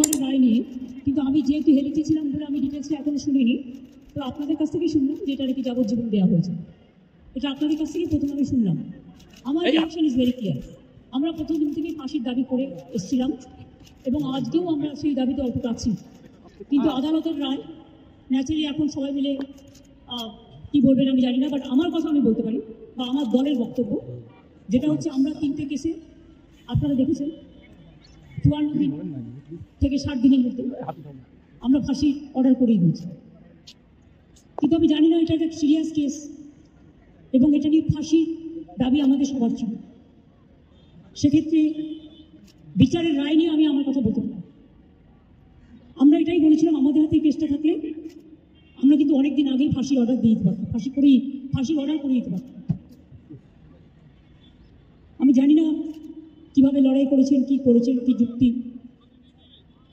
রায় নিয়ে, কিন্তু আমি যেহেতু হেলিতে ছিলাম বলে আমি ডিটেলসে এখনো শুনিনি। তো আপনাদের কাছ থেকেই শুনলাম যে এটা নাকি যাবজ্জীবন দেওয়া হয়েছে। এটা আপনাদের কাছ থেকেই প্রথম আমি শুনলাম। আমার রিয়াকশন ইজ ভেরি ক্লিয়ার। আমরা প্রথম দিন থেকেই ফাঁসির দাবি করে এসেছিলাম এবং আজকেও আমরা সেই দাবিতে অটুট আছি। কিন্তু আদালতের রায় ন্যাচারালি এখন সবাই মিলে কী বলবেন আমি জানি না, বাট আমার কথা আমি বলতে পারি বা আমার দলের বক্তব্য যেটা হচ্ছে, আমরা 3টে কেসে আপনারা দেখেছেন 54 দিন থেকে 60 দিনের মধ্যে আমরা ফাঁসি অর্ডার করেই দিয়েছি। কিন্তু আমি জানি না এটা একটা সিরিয়াস কেস এবং এটা নিয়ে ফাঁসি দাবি আমাদের সবার ছিল। সেক্ষেত্রে বিচারের রায় নিয়ে আমি আমার কথা বলতে পারি। আমরা এটাই বলেছিলাম, আমাদের হাতে কেসটা থাকলে আমরা কিন্তু অনেকদিন আগেই ফাঁসির অর্ডার দিয়ে দিতে পারতাম, ফাঁসির অর্ডার করে দিতে পারতাম। আমি জানি না কিভাবে লড়াই করেছেন, কি করেছেন, কি যুক্তি